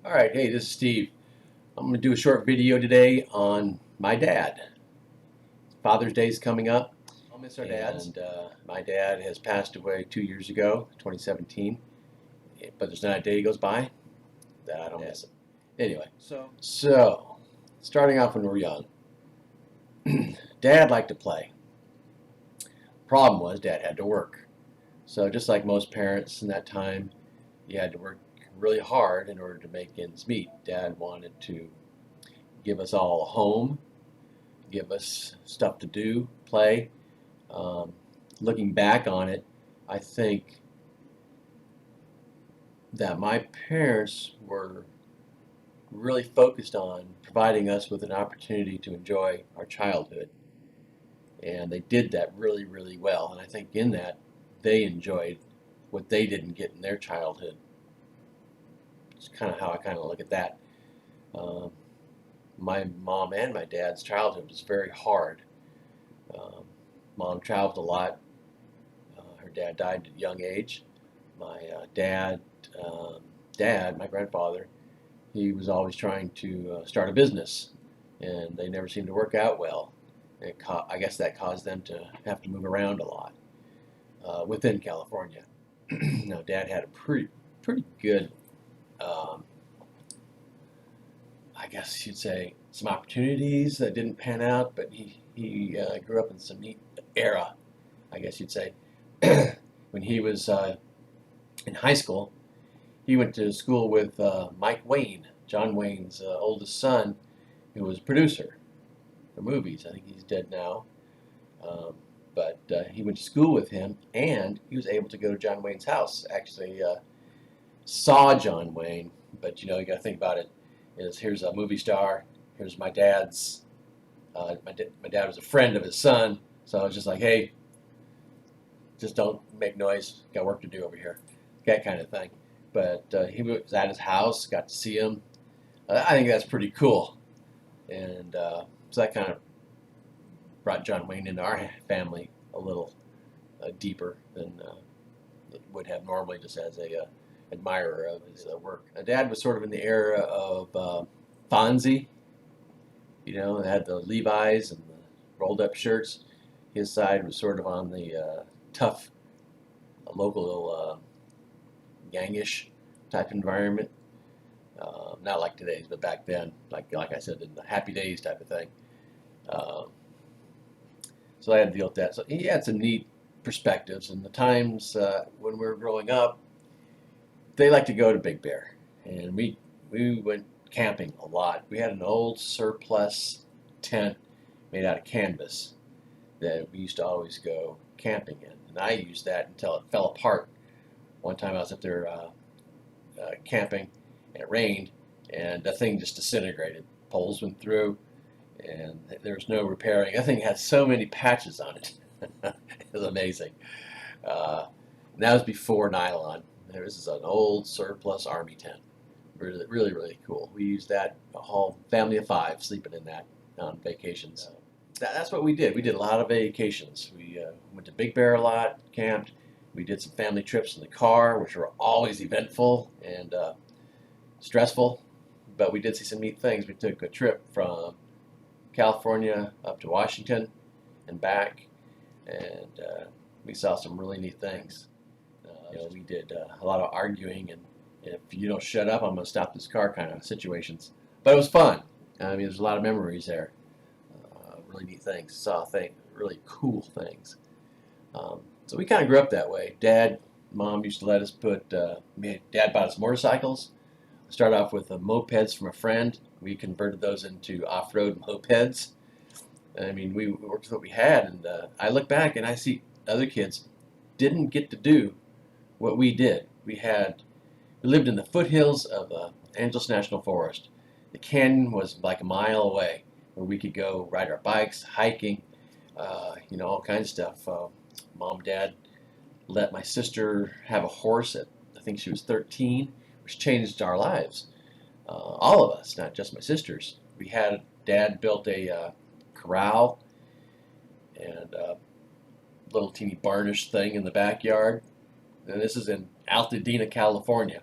All right, hey, this is Steve. I'm going to do a short video today on my dad. Father's Day is coming up. I'll miss our dads. And my dad has passed away 2 years ago, 2017. But there's not a day goes by that I don't miss him. Anyway, so starting off when we were young, Dad liked to play. Problem was, Dad had to work. So just like most parents in that time, you had to work really hard in order to make ends meet. Dad wanted to give us all a home, give us stuff to do, play. Um, Looking back on it, I think that my parents were really focused on providing us with an opportunity to enjoy our childhood. And they did that really, really well. And I think in that, they enjoyed what they didn't get in their childhood. It's kind of how I kind of look at that. Um, my mom and my dad's childhood was very hard. Um, Mom traveled a lot. Her dad died at a young age. My um, dad, my grandfather, he was always trying to start a business, and they never seemed to work out well. I guess that caused them to have to move around a lot within California. Now, Dad had a pretty good, um, I guess you'd say, some opportunities that didn't pan out, but he grew up in some neat era, I guess you'd say. When he was in high school, he went to school with Mike Wayne, John Wayne's oldest son, who was a producer for movies. I think he's dead now. But he went to school with him, and he was able to go to John Wayne's house. Actually, saw John Wayne, but you got to think about it. Here's a movie star. Here's my dad's. My dad was a friend of his son, so I was just like, hey, just don't make noise. Got work to do over here, that kind of thing. But he was at his house, got to see him. I think that's pretty cool, and so that kind of brought John Wayne into our family a little deeper than it would have normally, just as a admirer of his work. My dad was sort of in the era of Fonzie, it had the Levi's and the rolled up shirts. His side was sort of on the tough local gangish type environment. Not like today's, but back then, like I said, in the Happy Days type of thing. Um, so I had to deal with that. So he had some neat perspectives. And the times when we were growing up, they liked to go to Big Bear, and we went camping a lot. We had an old surplus tent made out of canvas that we used to always go camping in, and I used that until it fell apart. One time I was up there camping, and it rained, and the thing just disintegrated. Poles went through, and there was no repairing. That thing had so many patches on it. It was amazing. And that was before nylon. This is an old surplus army tent. Really, really, really cool. We used that, a whole family of five sleeping in that on vacations. That's what we did. We did a lot of vacations. We went to Big Bear a lot, camped. We did some family trips in the car, which were always eventful and stressful, but we did see some neat things. We took a trip from California up to Washington and back, and we saw some really neat things. We did a lot of arguing, and if you don't shut up, I'm going to stop this car kind of situations. But it was fun. I mean, there's a lot of memories there. Really neat things. Saw things, really cool things. So we kind of grew up that way. Mom used to let us Dad bought us motorcycles. Started off with mopeds from a friend. We converted those into off-road mopeds. I mean, we worked with what we had, and I look back and I see other kids didn't get to do what we did. We lived in the foothills of Angeles National Forest. The canyon was like a mile away, where we could go ride our bikes, hiking, all kinds of stuff. Mom and Dad let my sister have a horse at, I think she was 13, which changed our lives. All of us, not just my sisters. Dad built a corral and a little teeny barnish thing in the backyard. And this is in Altadena, California.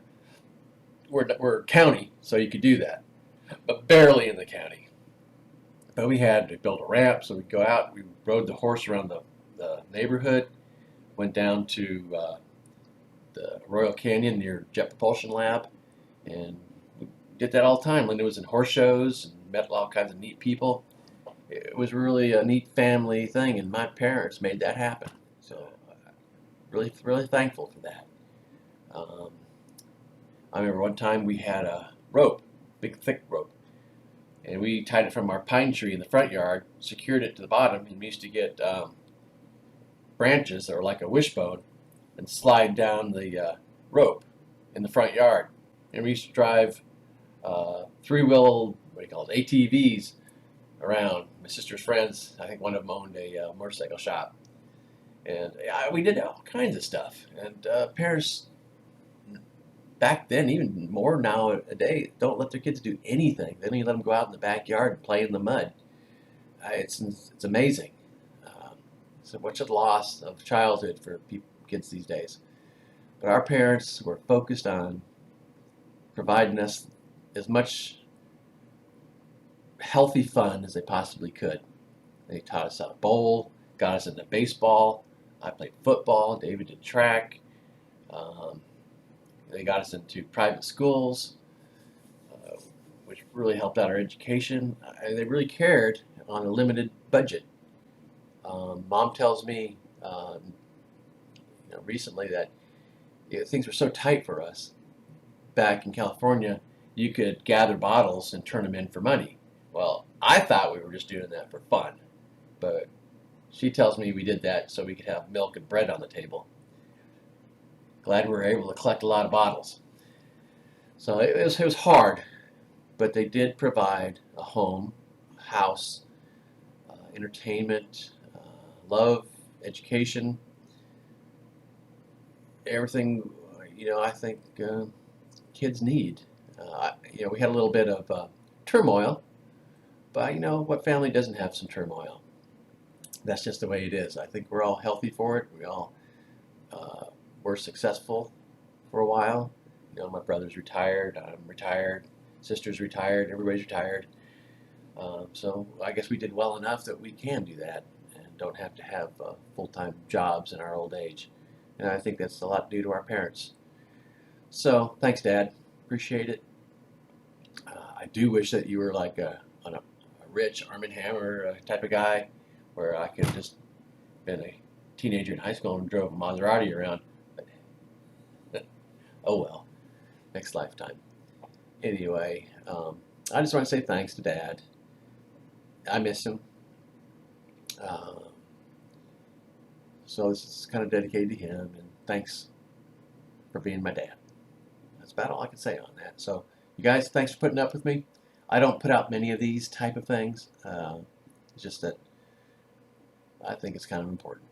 we're county, so you could do that, but barely in the county. But we had to build a ramp, so we'd go out. We rode the horse around the neighborhood, went down to the Royal Canyon near Jet Propulsion Lab, and we did that all the time. Linda was in horse shows and met all kinds of neat people. It was really a neat family thing, and my parents made that happen. So, really, really thankful for that. Um, I remember one time we had a rope, big thick rope, and we tied it from our pine tree in the front yard, secured it to the bottom, and we used to get branches that were like a wishbone and slide down the rope in the front yard. And we used to drive three-wheel, what do you call it, ATVs around. My sister's friends, I think one of them owned a motorcycle shop. And we did all kinds of stuff. And parents back then, even more nowadays, don't let their kids do anything. They don't even let them go out in the backyard and play in the mud. It's amazing. So much of loss of childhood for kids these days. But our parents were focused on providing us as much healthy fun as they possibly could. They taught us how to bowl, got us into baseball. I played football. David did track. They got us into private schools, which really helped out our education. They really cared on a limited budget. Mom tells me recently that things were so tight for us back in California, you could gather bottles and turn them in for money. Well, I thought we were just doing that for fun, but she tells me we did that so we could have milk and bread on the table. Glad we were able to collect a lot of bottles. So it was hard, but they did provide a home, a house, entertainment, love, education, everything. I think kids need. We had a little bit of turmoil, but what family doesn't have some turmoil? That's just the way it is. I think we're all healthy for it. We all were successful for a while. My brother's retired. I'm retired. Sister's retired. Everybody's retired. So I guess we did well enough that we can do that and don't have to have full-time jobs in our old age. And I think that's a lot due to our parents. So thanks, Dad. Appreciate it. I do wish that you were like a rich Arm& Hammer type of guy, where I could just been a teenager in high school and drove a Maserati around. But, oh well, next lifetime. Anyway, I just want to say thanks to Dad. I miss him. So this is kind of dedicated to him, and thanks for being my dad. That's about all I can say on that. So you guys, thanks for putting up with me. I don't put out many of these type of things. It's just that I think it's kind of important.